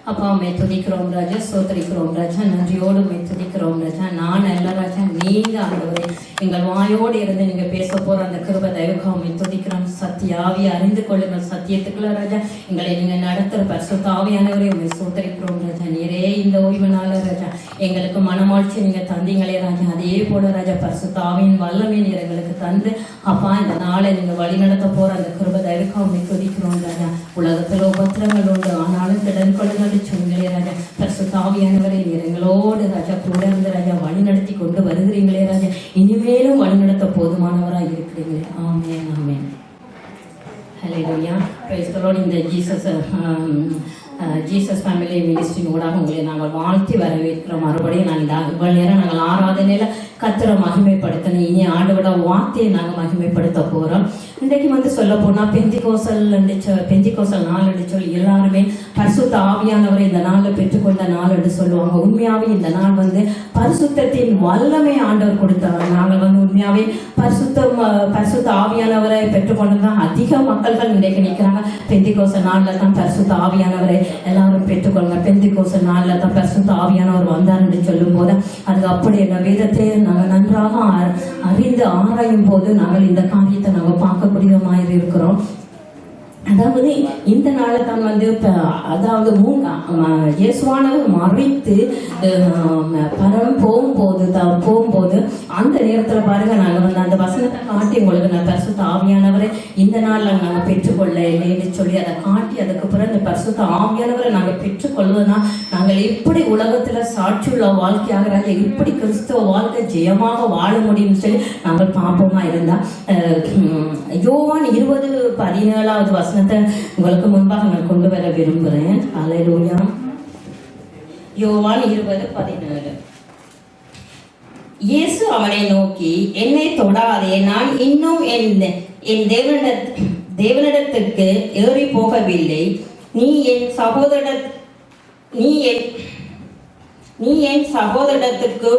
அப்பா உம்மை துதிக்கிறோம் ராஜா, ஸ்தோத்திரிக்கிறோம் ராஜா, நன்றியோடு உம்மை துதிக்கிறோம் ராஜா. நான் அல்ல ராஜா, நீங்க ஆண்டவரே எங்கள் வாயோடு இருந்து நீங்க பேச போற அந்த கிருபை தயவுக்காக உம்மை துதிக்கிறோம். சத்தியாவியை அறிந்து கொள்ளுங்கள், சத்தியத்துக்குள்ள ராஜா எங்களை நீங்க நடத்துற பரிசுத்த ஆவியானவரே உம்மை ஸ்தோத்திரிக்கிறோம் ராஜா. நீரே இந்த ஓய்வு நாள ராஜா எங்களுக்கு மனமாட்சி நீங்க தந்தீங்களே ராஜா, அதே போல ராஜா பரிசுத்த ஆவியின் வல்லமை நீர் எங்களுக்கு தந்து அப்பா இந்த நாளை நீங்க வழி நடத்த போற அந்த கிருபை தயவுக்காக உம்மை துதிக்கிறோம் ராஜா. உலகத்துல உபத்திரங்கள் உண்டு, ஆனாலும் திடன் கொள்ளுங்கள் சொன்னீங்களே ராஜா. பரிசுத்த ஆவியானவரே நீர் எங்களோடு ராஜா கூட இருந்து ராஜா வழி நடத்தி கொண்டு வருகிறீங்களே ராஜா, இனிமேலும் வழி நடத்த போதுமானவராக இருக்கிறீங்களே. Amen amen. Hallelujah. Praise the lord. இந்த ஜீசஸ் ஃபேமிலி மினிஸ்ட்ரியின் ஊடாக உங்களை நாங்கள் வாழ்த்தி வரவேற்கிறோம். மறுபடியும் நாங்கள் இவ்வளவு நேரம் நாங்கள் ஆராதனையில கர்த்தரை மகிமைப்படுத்தணும். இனி ஆண்டவரோட வார்த்தையை நாங்கள் மகிமைப்படுத்த போறோம். இன்றைக்கு சொல்ல போனா பெந்திகோசல் நாள் என்று சொல்லி எல்லாருமே பரிசுத்த ஆவியானவரை இந்த நாள்ல பெற்றுக்கொண்ட நாள் என்று சொல்லுவாங்க. உண்மையாவே இந்த நாள் பரிசுத்தத்தின் வல்லமை ஆண்டவர் கொடுத்தாங்க. நாங்கள் உண்மையாவே பரிசுத்த ஆவியானவரை பெற்றுக்கொண்டுதான் அதிக மக்கள்கள் இன்றைக்கு நிற்கிறாங்க. பெந்திகோசல் நாள்ல தான் பரிசுத்த ஆவியானவரை எல்லாரும் பெற்றுக்கொள்ளுங்க. பெந்திகோசல் நாள்ல தான் பரிசுத்த ஆவியானவர் வந்தார் என்று சொல்லும் போது அது அப்படி என்ன வேதத்தை நாங்கள் நன்றாக அறிந்து ஆராயும் போது நாங்கள் இந்த காரியத்தை நாங்கள் பார்க்கக்கூடியமாய் இருக்கிறோம். அதாவது இந்த நாளை தான் அதாவது இயேசுவானவர் மறைத்து பரம் போகும்போது அந்த நேரத்துல பாருங்க நாங்க அந்த வசனத்தை காட்டி உங்களுக்கு நான் பரிசுத்த ஆவியானவரை இந்த நாள்ல நாங்க பெற்றுக்கொள்ள இல்லைன்னு சொல்லி அதை காட்டி அதுக்கப்புறம் இந்த பரிசுத்த ஆவியானவரை நாங்க பெற்றுக்கொள்வதுனா நாங்கள் எப்படி உலகத்துல சாட்சியுள்ள வாழ்க்கையாக எப்படி கிறிஸ்தவ வாழ்க்கை ஜெயமாக வாழ முடியும்னு சொல்லி நாங்கள் பாப்போமா இருந்தா யோவான் 20:17 வசனத்தை உங்களுக்கு முன்பாக நான் கொண்டு வர விரும்புகிறேன். அல்லேலூயா. யோவான் 20:17. இயேசு அவனை நோக்கி, என்னை தொடாதே, நான் இன்னும் என் தேவனிடத்துக்கு ஏறி போகவில்லை. நீ என் சகோதரத்துக்கு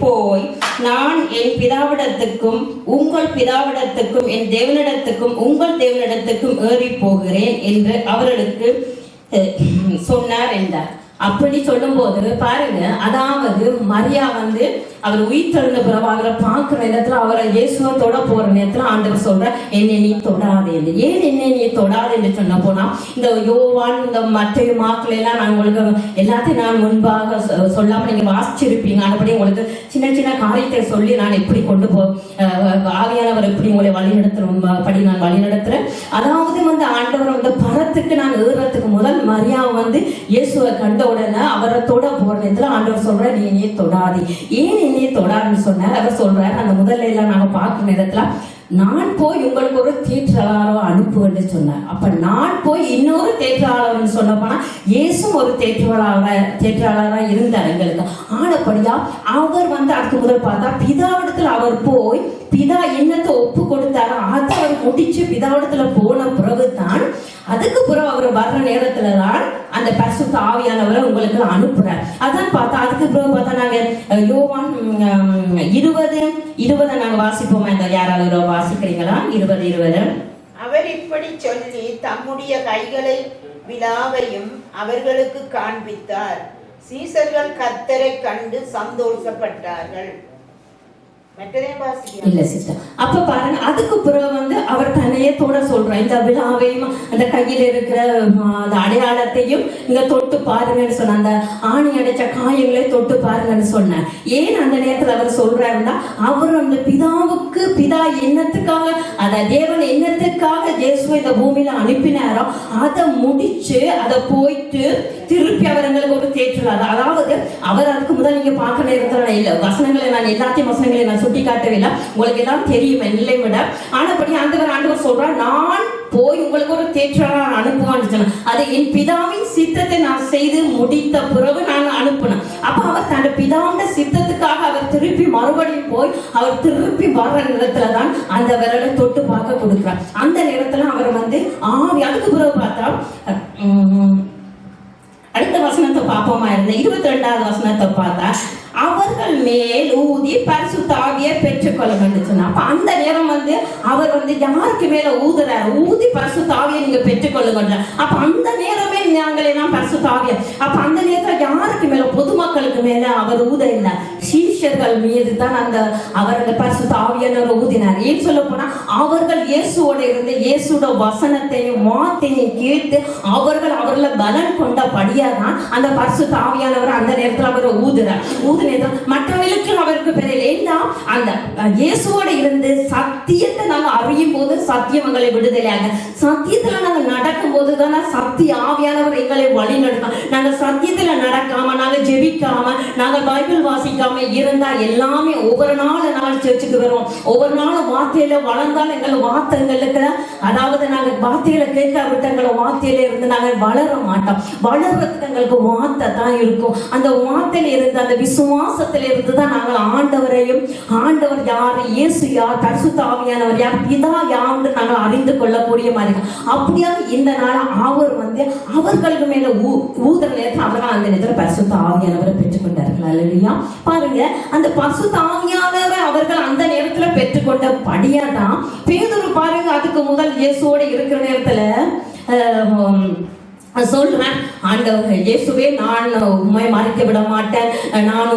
போய் நான் என் பிதாவிடத்துக்கும் உங்கள் பிதாவிடத்துக்கும் என் தேவனிடத்துக்கும் உங்கள் தேவனிடத்துக்கும் ஏறி போகிறேன் என்று அவர்களுக்கு சொன்னார் என்றார். அப்படி சொல்லும் போது பாருங்க, அதாவது மரியா அவர் உயிர்த்தெழுந்த பிறகு பார்க்கிற நேரத்துல அவரை இயேசுவை தொட போற நேரத்துல ஆண்டவர் சொல்ற, என்னை நீ தொடாதே என்று. ஏன் என்னை நீ தொடாதே என்று சொன்ன போனா இந்த யோவான் இந்த மற்ற மாக்கள் எல்லாம் நான் உங்களுக்கு எல்லாத்தையும் நான் முன்பாக சொல்லாம நீங்க வாசிச்சிருப்பீங்க. அதுபடி உங்களுக்கு சின்ன சின்ன காரியத்தை சொல்லி நான் எப்படி கொண்டு ஆவியானவர் எப்படி உங்களை வழிநடத்துறோம் படி நான் வழிநடத்துறேன். அதாவது ஆண்டவர் பரத்துக்கு நான் ஏறுறதுக்கு முதல் மரியா இயேசுவை கண்ட உடனே அவரை தொட போற நேரத்துல ஆண்டவர் சொல்ற, நீ என்னையே தொடாதே. ஏன் என்னையே தொடாதுன்னு சொன்னார். அவர் சொல்றாரு, அந்த முதல்ல எல்லாம் நாங்க பார்க்கிற நேரத்துல நான் போய் உங்களுக்கு ஒரு தேற்றலாளரை அனுப்புவேன்னு சொன்னார். அப்ப நான் போய் இன்னொரு தேற்றலாளர்னு சொன்ன போனா இயேசும் ஒரு தேற்றலாளரா இருந்தார் எங்களுக்கு. ஆனப்படியா அவர் அதுக்கு முதல் பார்த்தா பிதாவிடத்துல அவர் போய் பிதா என்னத்தை ஒப்பு கொடுத்தாரோ அதை அவர் முடிச்சு பிதாவிடத்துல போன பிறகுதான் அதுக்கு பிறகு அவர் வர்ற நேரத்துல தான் அந்த பரிசுத்த ஆவியானவரை உங்களுக்கு அனுப்புறார். அதான் பார்த்தா அதுக்கு பிறகு பார்த்தா நாங்க யோவான் 20 நாங்க வாசிப்போமா? இந்த யாராவது வாசிக்கிறீங்களா? 20. அவர் இப்படி சொல்லி தம்முடைய கைகளை விழாவையும் அவர்களுக்கு காண்பித்தார். சீசர்கள் கர்த்தரை கண்டு சந்தோஷப்பட்டார்கள். இல்ல சிஸ்டர், அப்ப பாருங்க அதுக்கு பிறகு அவர் தன்னையே தொட சொல்றார். இந்த விழாவையும் அந்த கையில இருக்கிற அந்த அடையாளத்தையும் நீங்க தொட்டு பாருங்கன்னு சொன்ன, அந்த ஆணி அடைச்ச காயங்களை தொட்டு பாருங்கன்னு சொன்னார். ஏன் அந்த நேரத்துல அவர் சொல்றாருன்னா அவர் அந்த பிதா என்னத்துக்காக அத தேவன் என்னத்துக்காக இயேசுவை இந்த பூமியில அனுப்பினாரோ அதை முடிச்சு அதை போயிட்டு திருப்பி அவர் எங்களுக்கு ஒரு தேற்றலார். அதாவது அவர் அதுக்கு முதல் நீங்க பார்க்க நேரத்துல இல்ல வசனங்களை நான் எல்லாத்தையும் வசனங்களை நான் சுட்டி காட்டவில்லை, உங்களுக்கு எல்லாம் தெரியும் என்னை விட. ஆனபடி ஆண்டவர் சொல்றார், நான் போய் உங்களுக்கு ஒரு தேற்றலாளர் அனுப்புவான்னு சொன்ன. அதை என் பிதாவின் சித்தத்தை நான் செய்து முடித்த பிறகு நான் அனுப்பினேன். அப்ப அவர் தன் பிதாவின் சித்தத்துக்காக அவர் திருப்பி மறுபடியும் போய் அவர் திருப்பி வர்ற நேரத்துலதான் அந்த விரலை தொட்டு பார்க்க கொடுக்கிறார். அந்த நேரத்துல அவர் ஆவி அதுக்கு பிறகு பார்த்தா அடுத்த வசனத்தை பார்ப்போமா இருந்த 22வது வசனத்தை பார்த்தா அவர்கள் மேல் ஊதி பரிசுத்த ஆவியை பெற்றுக்கொள்ள வேண்டும் சொன்னா. அப்ப அந்த நேரம் வந்து அவர் வந்து யாருக்கு மேல ஊதுறாரு? ஊதி பரிசுத்த ஆவியை நீங்க பெற்றுக்கொள்ளுங்க. அப்ப அந்த நேரமே நாங்களே தான் பரிசுத்த ஆவியை. அப்ப அந்த நேரத்துல யாருக்கு மேல? பொதுமக்களுக்கு மேல அவர் ஊத இல்லை, சீஷர்கள் மீது தான் அவர் அந்த பரிசுத்த ஆவியானவர் ஊதினார். ஏன் சொல்ல போனா அவர்கள் இயேசுவோட இருந்து இயேசுவோட வசனத்தையும் வார்த்தையும் கேட்டு அவர்களை பலன் கொண்டபடியா தான் அந்த பரிசுத்த ஆவியானவர் அந்த நேரத்தில் அவர் ஊதுறார். மற்றவர்களுக்கு அவருக்கு பெரியல அந்த இயேசுவோட இருந்து சத்தியத்தை நாங்கள் அறியும் போது சத்தியம் எங்களை விடுதலையாக, சத்தியத்துல நாங்கள் நடக்கும் போது தானே சத்திய ஆவியானவர் எங்களை வழி நடக்கும். நாங்கள் சத்தியத்துல நடக்காம, நாங்கள் ஜெபிக்காம, நாங்கள் பைபிள் வாசிக்காம இருந்தா எல்லாமே ஒவ்வொரு நாள் சர்ச்சுக்கு வருவோம், ஒவ்வொரு நாளும் வார்த்தையில வளர்ந்தால் எங்கள் வார்த்தைகளுக்கு, அதாவது நாங்கள் வார்த்தைகளை கேட்காவிட்டு எங்களை வார்த்தையில இருந்து நாங்கள் வளர மாட்டோம். வளர்றதுக்கு எங்களுக்கு வார்த்தை தான் இருக்கும். அந்த வார்த்தையில இருந்து அந்த விசுவாசத்தில இருந்து தான் நாங்கள் ஆண்டவரையும், ஆண்டவர் யார், இயேசு யார், பரிசுத்த ஆவியானவர் யார், பிதா யார் நாங்கள் அறிந்து கொள்ளக்கூடிய மாதிரி. அப்படியாக இந்த நாள் அவர் வந்து அவர்களுக்கு மேல ஊதுற நேரத்தில் அவர்கள் அந்த நேரத்தில் பரிசுத்த ஆவியானவரை பெற்றுக்கொண்டார்கள். அல்லேலூயா. பாருங்க, அந்த பரிசுத்த ஆவியானவரை அவர்கள் அந்த நேரத்துல பெற்றுக்கொண்ட படியா தான் பேதுரு பாருங்க அதுக்கு முதல் இயேசுவோட இருக்கிற நேரத்துல சொல்றேன், ஆண்டவர் இயேசுவே நான் உண்மை மறைக்க விட மாட்டேன், நான்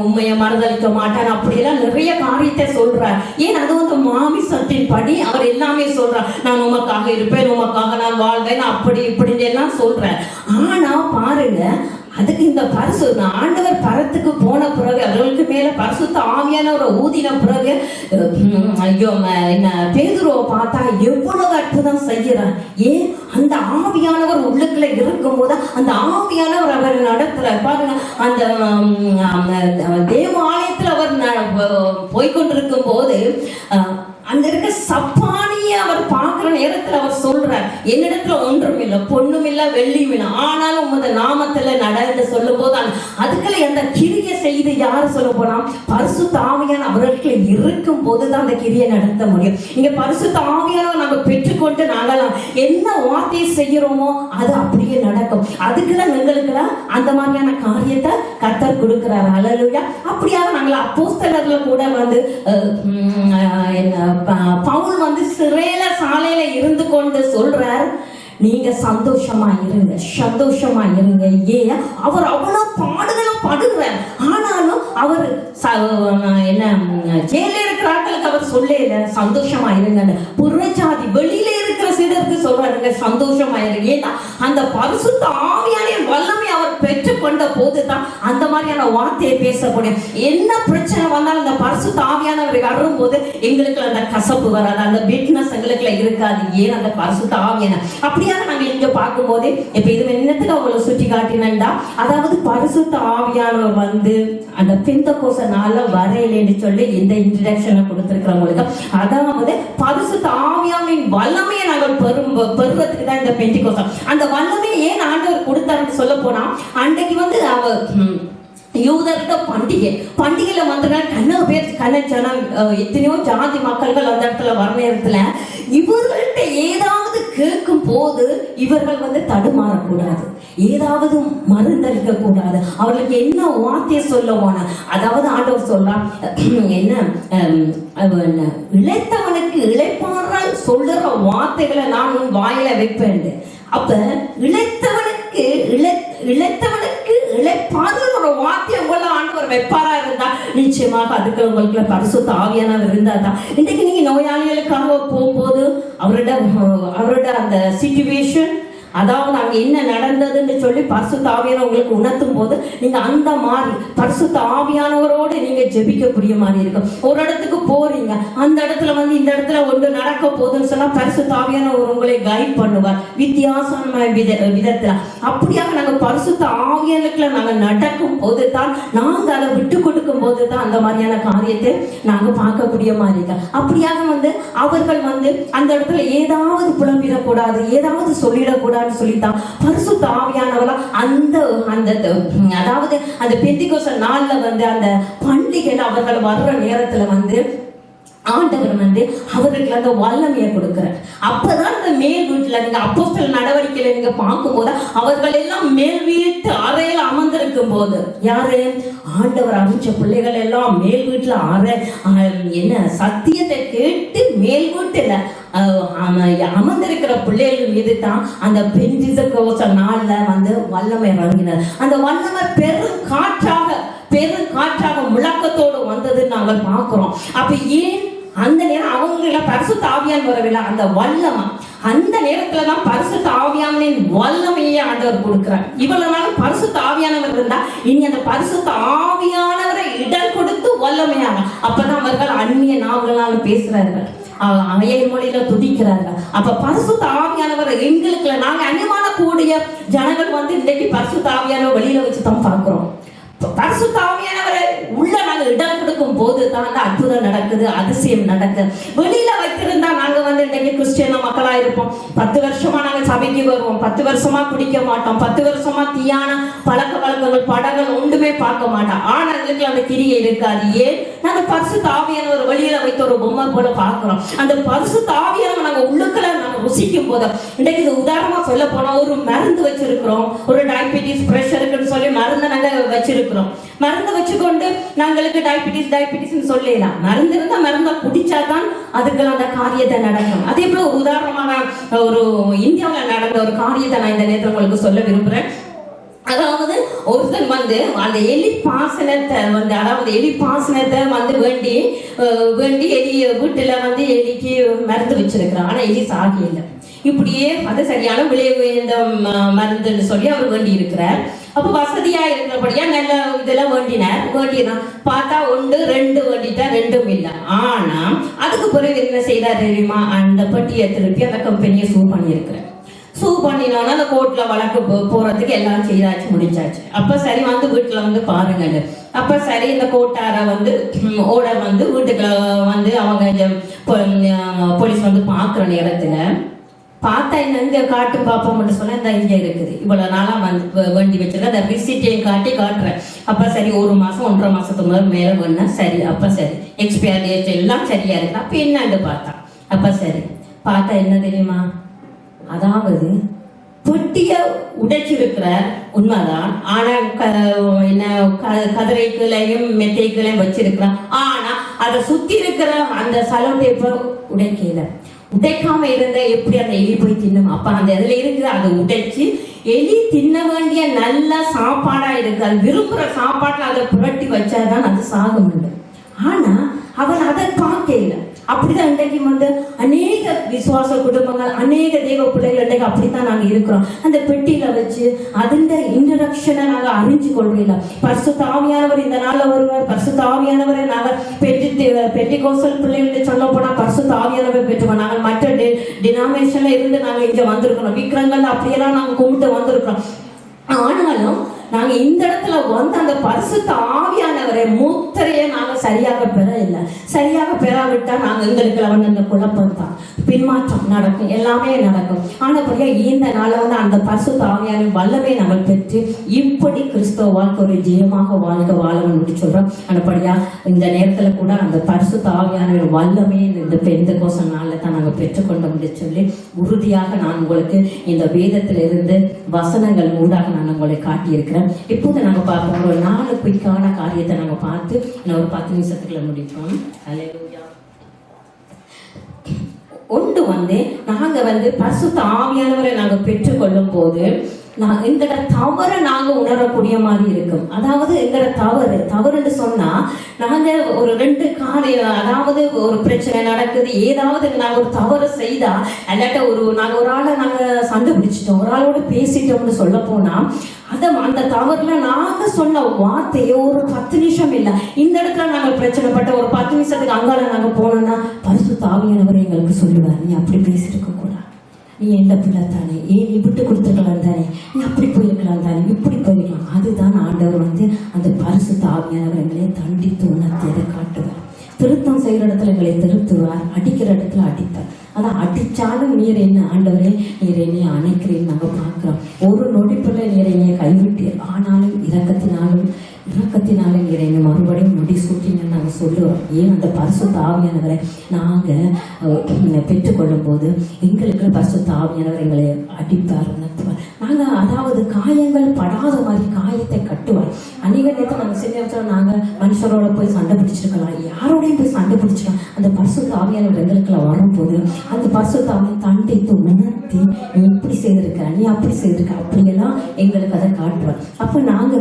உண்மையை மறுதளிக்க மாட்டேன், அப்படியெல்லாம் நிறைய காரியத்தை சொல்றார். ஏன் அது வந்து மாமிசத்தின் படி அவர் எல்லாமே சொல்றார். நான் உமக்காக இருப்பேன், உமக்காக நான் வாழ்வேன், அப்படி இப்படின்னு எல்லாம் சொல்றேன். ஆனா பாருங்க, அதுக்கு இந்த பரிசு ஆண்டவர் பரத்துக்கு போன பிறகு அவர்களுக்கு மேல பரிசுத்த ஆவியானவரை ஊதின பிறகு ஐயோ பேதுருவை பார்த்தா எவ்வளவு அற்புதம் செய்யறார். ஏன்? அந்த ஆவியானவர் உள்ளுக்குள்ள இருக்கும் போது அந்த ஆவியானவர் அவர் நடத்துற பாருங்க. அந்த தேவாலயத்துல அவர் போய்கொண்டிருக்கும் போது அங்க இருக்க சப்பானியை அவர் பார்க்கிற நேரத்தில் அவர் சொல்றார், என்னிடத்துல ஒன்றும் இல்லை, பொண்ணும் இல்லை, வெள்ளியும் இல்லை, ஆனாலும் உமது நாமத்துல நடந்து சொல்லும் போது அதுக்குள்ள அந்த கிரியை செய்து யாரு சொல்ல போனா பரிசுத்த ஆவியான அவர்களுக்கு இருக்கும் போதுதான் அந்த கிரியை நடத்த முடியும். இங்க பரிசுத்த ஆவியானவர் நம்ம பெற்றுக்கொண்டு நாங்கள் என்ன வார்த்தையை செய்யறோமோ அது அப்படியே நடக்கும். அதுக்குதான் எங்களுக்குலாம் அந்த மாதிரியான காரியத்தை கர்த்தர் கொடுக்கிறார். அல்லேலூயா. அப்படியாக நாங்கள் அப்போஸ்தலர்கள் கூட வந்து பவுல் வந்து சிறையில சாலையில இருந்து கொண்டு சொல்றார், நீங்க சந்தோஷமா இருங்க, சந்தோஷமா இருங்க. ஏன்? அவர் அவ்வளவு பாடுகளும் படுகிறார். ஆனாலும் அவர் என்ன ஜெயில இருக்கிற ஆட்களுக்கு அவர் சொல்லல சந்தோஷமா இருங்க. புறஜாதி வெளியில இருக்கிற சிலருக்கு சொல்றாருங்க சந்தோஷமா இருங்க. ஏன்னா அந்த பரிசுத்த ஆவியான வல்லமை அவர் பெற்றுக்கொண்ட போதுதான் அந்த மாதிரியான வார்த்தையை பேசக்கூடிய. என்ன பிரச்சனை வந்தாலும் இந்த பரிசுத்த ஆவியானவர் வரும் போது எங்களுக்கு அந்த கசப்பு வராது, அந்த வீக்னஸ் எங்களுக்குள்ள இருக்காது. ஏன்? அந்த பரிசுத்த ஆவியான அப்படியாக நாங்க இங்க பார்க்கும் போது இப்ப இது என்னத்துக்கு அவங்களை சுட்டி காட்டினா, அதாவது பரிசுத்த ஆவியானவர் வந்து அந்த பெந்தெகோஸ்தே நாள்ல வரையிலேன்னு சொல்லி இந்த இன்ட்ரோடக்ஷனை கொடுத்திருக்கிறவங்களுக்கு, அதாவது பரிசுத்த ஆவியானவரின் வல்லமையை நாங்கள் பெறுவதற்கு தான் இந்த பெந்தெகோஸ்தே. அந்த வல்லமையை ஏன் ஆண்டவர் கொடுத்தாருன்னு சொல்ல போனா, அன்றைக்கு வந்து அவர் யூதர்கிட்ட பண்டிகையில வந்து கண்ணச்சனம் எத்தனையோ ஜாதி மக்கள்கள் அந்த இடத்துல வர நேரத்துல இவர்கள்ட்ட ஏதாவது கேட்கும் போது இவர்கள் வந்து தடுமாறக்கூடாது, ஏதாவது மருந்தளிக்க கூடாது. அவர்களுக்கு என்ன வார்த்தையை சொல்லுவான, அதாவது ஆண்டவர் சொல்லலாம் என்ன, இளைத்தவனுக்கு இளைப்பாறால் சொல்லுற வார்த்தைகளை நான் உன் வாயில வைப்பேன். அப்ப இளைத்தவனுக்கு இளைப்பாறுதல் ஒரு வார்த்தையை உங்கள ஆண்டவர் வைப்பாரா இருந்தா நிச்சயமாக அதுக்கு உங்களுக்கு பரிசுத்த ஆவியானவர் இருந்தாதான். இன்றைக்கு நீங்க நோயாளிகளுக்காக போகும்போது அவரோட அந்த சிச்சுவேஷன், அதாவது அங்க என்ன நடந்ததுன்னு சொல்லி பரிசுத்த ஆவியானவர் உங்களுக்கு உணர்த்தும் போது நீங்க அந்த மாதிரி பரிசுத்த ஆவியானவரோடு நீங்க ஜெபிக்கக்கூடிய மாதிரி இருக்கும். ஒரு இடத்துக்கு போறீங்க, அந்த இடத்துல வந்து இந்த இடத்துல ஒன்று நடக்க போகுதுன்னு சொன்னா பரிசுத்த ஆவியானவர் உங்களை கைட் பண்ணுவார் வித்தியாசமான விதத்துல. அப்படியாக நாங்க பரிசுத்த ஆவியானவர்களை நாங்க நடக்கும் போது தான், நாங்க அதை விட்டு கொடுக்கும் போது தான் அந்த மாதிரியான காரியத்தை நாங்க பார்க்கக்கூடிய மாதிரி இருக்கோம். அப்படியாக வந்து அவர்கள் வந்து அந்த இடத்துல ஏதாவது புலம்பிடக்கூடாது, ஏதாவது சொல்லிடக்கூடாது சொல்லித்தான் பரிசுத்த ஆவியானவரா அதாவது அந்த பெந்தெகோஸ்தே நாள்ல வந்து அந்த பண்டிகையில அவர்கள் வர்ற நேரத்துல வந்து ஆண்டவர் வந்து அவர்களுக்கு அந்த வல்லமையை கொடுக்கிறார். அப்பதான் அந்த மேல் வீட்டுல நீங்க அப்போஸ்தலர் நடவடிக்கையில நீங்க பார்க்கும் போது அவர்கள் எல்லாம் மேல் வீட்டு அறையில அமர்ந்திருக்கும் சொல்லும் போது யாரு ஆண்டவர் அறிஞ்ச பிள்ளைகள் எல்லாம் மேல் வீட்டுல என்ன சத்தியத்தை கேட்டு மேல் வீட்டுல அமர்ந்திருக்கிற பிள்ளைகள் மீது தான் அந்த பெந்திகோஸ்த நாள்ல வந்து வல்லமை இறங்கினார். அந்த வல்லமை பெருங்காற்றாக முழக்கத்தோடு வந்தது நாங்கள் பார்க்கிறோம். அப்ப ஏன் அந்த நேரம் அவங்கள பரிசுத்த ஆவியான் வரவில்லை, அந்த வல்லமை அந்த நேரத்துலதான் பரிசுத்த ஆவியானின் வல்லமையை ஆண்டவர் கொடுக்கிறார். இவ்வளவு நாள் பரிசுத்த ஆவியானவர் இருந்தா இனி அந்த பரிசுத்த ஆவியானவரை இடம் கொடுத்து வல்லமையாக அப்பதான் அவர்கள் அந்நிய நாவல்களால் பேசுறார்கள், அயல் மொழியில துதிக்கிறார்கள். அப்ப பரிசுத்த ஆவியானவர் எங்களுக்கு நாங்க அந்நியமான கூடிய ஜனங்கள் வந்து இன்னைக்கு பரிசுத்த ஆவியானவர் வெளியில வச்சுதான் பார்க்கிறோம். பரிசுத்த ஆவியானவரை உள்ள நாங்க இடம் கொடுக்கும் போது தான் அற்புதம் நடக்குது, அதிசயம் நடக்குது. வெளியில வைத்திருந்தா நாங்க வந்து இன்னைக்கு கிறிஸ்டியன மக்களா இருப்போம். 10 வருஷமா நாங்க சபைக்கு வருவோம், 10 வருஷமா குடிக்க மாட்டோம், 10 வருஷமா தீயான பழக்க வழக்கங்கள் படங்கள் ஒன்றுமே பார்க்க மாட்டோம். ஆனா எங்களுக்கு அந்த கிரியை இருக்காது. ஏன்? நாங்க பரிசுத்த ஆவியானவர் வெளியில வைத்த ஒரு பொம்மை போல பார்க்கிறோம். அந்த பரிசுத்த ஆவியானவர் நாங்க உள்ளுக்குள்ள நாங்க ருசிக்கும் போது இன்னைக்கு இது உதாரணமா சொல்ல போனா ஒரு மருந்து வச்சிருக்கிறோம், ஒரு டயபிட்டிஸ் பிரஷருக்குன்னு சொல்லி மருந்து நாங்க வச்சிருக்கோம். மருந்து வச்சுக்கொண்டு நாங்களுக்கு டயபிட்டிஸ் சொல்லலாம். மருந்து இருந்தா மருந்தை குடிச்சாதான் அதுக்கு அந்த காரியத்தை நடக்கும். அதே போல உதாரணமான ஒரு இந்தியாவில் நடந்த ஒரு காரியத்தை நான் இந்த நேரத்தில் உங்களுக்கு சொல்ல விரும்புறேன். அதாவது ஒருத்தன் வந்து அந்த எலி பாசனத்தை வந்து வேண்டி எலி வீட்டுல வந்து எலிக்கு மருந்து வச்சிருக்கிறான். ஆனா எலி சாகி இல்லை. இப்படியே அது சரியான விளைவு இந்த மருந்துன்னு சொல்லி அவர் வேண்டி இருக்கிறார். அப்ப வசதியா இருக்கிறபடியா நல்ல இதெல்லாம் வேண்டினார். பார்த்தா 1 2 வேண்டிட்டா 2ம் இல்லை. ஆனா அதுக்கு பிறகு என்ன செய்தார் தெரியுமா? அந்த பட்டியை திருப்பி அந்த கம்பெனியை சூ பண்ணினோன்னா அந்த கோர்ட்ல வழக்கு போறதுக்கு எல்லாம் செய்தாச்சு, முடிச்சாச்சு. அப்ப சரி வந்து வீட்டுல வந்து பாருங்க. அப்ப சரி இந்த கோர்ட்டார வந்து ஓடர் வந்து வீட்டுக்குள்ள வந்து அவங்க போலீஸ் வந்து பாக்குற நேரத்துல பார்த்தா என்ன காட்டு பாப்போம்னு சொன்னா இந்த இங்க இருக்குது, இவ்வளவு நாளா வந்து வேண்டி வச்சிருக்க அந்த ரிசிப்டையும் காட்டுறேன். அப்ப சரி 1 மாசம் 1.5 மாசத்துக்கு மேல வேணா சரி. அப்ப சரி எக்ஸ்பயர் டேட் எல்லாம் சரியா இருக்கு. அப்ப என்னன்னு பார்த்தா என்ன தெரியுமா? அதாவது பெட்டிய உடைச்சிருக்கிற உண்மைதான். ஆனா என்ன கதிரைகளையும் மெத்தைகளையும் வச்சிருக்கிறான். ஆனா அதை சுத்தி இருக்கிற அந்த சலோ டேப்பை உடைக்காம இருந்த எப்படி அந்த எலி போய் தின்னும்? அப்ப அந்த இதுல இருக்கு அதை உடைச்சு எலி தின்ன வேண்டிய நல்ல சாப்பாடா இருக்கு, அது விரும்புற சாப்பாட்டுல அதை புரட்டி வச்சாதான் அது சாகும். ஆனா அவன் அதை பார்க்கல. அப்படிதான் இன்றைக்கு வந்து அநேக விசுவாச குடும்பங்கள், அநேக தேவ பிள்ளைகள் இன்றைக்கு அப்படித்தான் நாங்க இருக்கிறோம். அந்த பெட்டியில வச்சு அந்த இன்ட்ரடக்ஷனை நாங்க அறிஞ்சு கொள்றீங்களா? பரிசுத்த ஆவியானவர் இந்த நாள்ல வருவார். பரிசுத்த ஆவியானவரை நாங்க பெண்டிகோஸ்தல் பிள்ளைகள் சொல்ல போனா பரிசுத்த ஆவியானவரை பெற்றுவோம். நாங்கள் மற்ற டினாமினேஷன்ல இருந்து நாங்க இங்க வந்திருக்கிறோம், விக்கிரங்கள் அப்படியெல்லாம் நாங்க கும்பிட்டு வந்திருக்கிறோம். ஆனாலும் நாங்க இந்த இடத்துல வந்து அந்த பரிசுத்த ஆவியானவரை முத்திரையை நாங்க சரியாக பெறாவிட்டா நாங்க எங்களுக்கு வந்து அந்த குழப்பம் தான், பின்மாற்றம் நடக்கும், எல்லாமே நடக்கும். ஆனபடியா இந்த நாள வந்து அந்த பரிசுத்த ஆவியானவரின் வல்லமை நாங்கள் பெற்று இப்படி கிறிஸ்தவ வாழ்க்கை ஒரு ஜெயமாக வாழணும்னு சொல்றோம். ஆனபடியா இந்த நேரத்துல கூட அந்த பரிசுத்த ஆவியானவரின் வல்லமையை இந்த பெந்தெகோஸ்தே நாள்ல தான் நாங்க பெற்றுக்கொண்டோம்னு சொல்லி உறுதியாக நான் உங்களுக்கு இந்த வேதத்திலிருந்து வசனங்கள் ஊடாக நான் உங்களை காட்டியிருக்கிறேன். இப்போது நாங்க பார்ப்போம் ஒரு 4 குயிக்கான காரியத்தை நாங்க பார்த்து இன்னும் ஒரு 10 நிமிஷத்துக்குள்ள முடிப்போம். ஹல்லேலூயா. ஒன்று வந்து நாங்க வந்து பரிசுத்த ஆவியானவரை நாங்க பெற்றுக்கொள்ளும் போது எங்கட தவறை நாங்க உணரக்கூடிய மாதிரி இருக்கும். அதாவது எங்கட தவறுன்னு சொன்னா நாங்க ஒரு 2 காரியம், அதாவது ஒரு பிரச்சனை நடக்குது, ஏதாவது நாங்க ஒரு தவறு செய்தா அல்லாட்ட நாங்க ஒரு ஆளை நாங்க சண்டை பிடிச்சிட்டோம், ஒரு ஆளோட பேசிட்டோம்னு சொல்ல போனா அந்த தவறுல நாங்க சொன்ன வார்த்தையோ ஒரு 10 நிமிஷம் இல்ல, இந்த இடத்துல நாங்க பிரச்சனைப்பட்ட ஒரு 10 நிமிஷத்துக்கு அங்கால நாங்க போனோம்னா பரிசுத்த ஆவியானவர் எங்களுக்கு சொல்லுவார், நீ அப்படி பேசிருக்க கூடாது, நீ எந்த பிள்ளை தானே, ஏன் நீ விட்டு கொடுத்துருக்கலாம் தானே, நீ அப்படி போயிருக்கலாம் தானே, இப்படி போயிருக்கலாம். அதுதான் ஆண்டவர் வந்து அந்த பரிசுத்த ஆவியானவர் எங்களை தண்டித்து உணர்த்தியதை காட்டுவார். திருத்தம் செய்கிற இடத்துல எங்களை திருத்துவார், அடிக்கிற இடத்துல அடிப்பார். அதான் அடிச்சாலும் நீர் என்ன ஆண்டவரே, நீர் என்னை அணைக்கிறேன்னு நாங்க பார்க்கிறோம். ஒரு நொடிப்புல நீர் என்னை கைவிட்டீர், ஆனாலும் இரக்கத்தினாலும் நீர் என்னை மறுபடியும் முடி சூட்டின்னு நாங்க சொல்லுவோம். ஏன் அந்த பரிசுத்த ஆவியானவரை நாங்க பெற்றுக்கொள்ளும் போது எங்களுக்கு பரிசுத்த ஆவியானவர் எங்களை அடிப்பார், உணர்த்துவார். நாங்க அதாவது காயங்கள் படாத மாதிரி காயத்தை கட்டுவார். பாஸ்டரோட போய் சண்டை பிடிச்சிருக்கலாம், யாரோடையும் போய் சண்டை பிடிச்சிருக்கலாம். அந்த பரிசுத்த ஆவியானவர் எங்களுக்குள்ள வரும்போது அந்த பரிசுத்த ஆவியை தண்டித்து உணர்த்தி, நீ இப்படி செய்திருக்க, நீ அப்படி செய்திருக்க, அப்படியெல்லாம் எங்களுக்கு அதை காட்டுவார். அப்ப நாங்க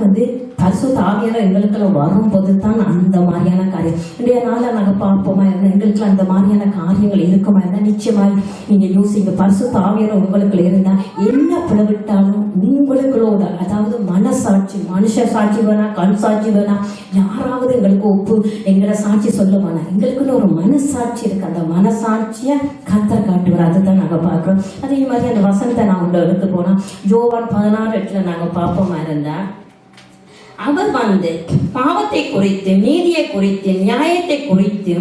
பரிசுத்த ஆவியானவர் எங்களுக்குள்ள வரும்போது தான் அந்த மாதிரியான காரியம் இன்றைய நாள நாங்க பார்ப்போமா இருந்தா, எங்களுக்குள்ள அந்த மாதிரியான காரியங்கள் இருக்குமா இருந்தா நிச்சயமாய் நீங்க யோசிங்க. பரிசுத்த ஆவியானவர் உங்களுக்குள்ள இருந்தா என்ன பிளவிட்டாலும் உங்களுக்குள்ளோட, அதாவது மனசாட்சி, மனுஷ சாட்சி வேணா, கண் சாட்சி வேணா, யாராவது எங்களுக்கு எங்களை சாட்சி சொல்ல வேணாம். எங்களுக்குன்னு ஒரு மனசாட்சி இருக்கு. அந்த மனசாட்சிய கர்த்தர் காட்டுவார். அதுதான் நாங்க பார்க்கிறோம். அதே மாதிரி அந்த வசனத்தை நான் உள்ள எடுத்து போனா யோவான் 16:8 நாங்க பார்ப்போமா இருந்தா, அவர் பாவத்தை குறித்து, நீதியை குறித்து, நியாயத்தை குறித்து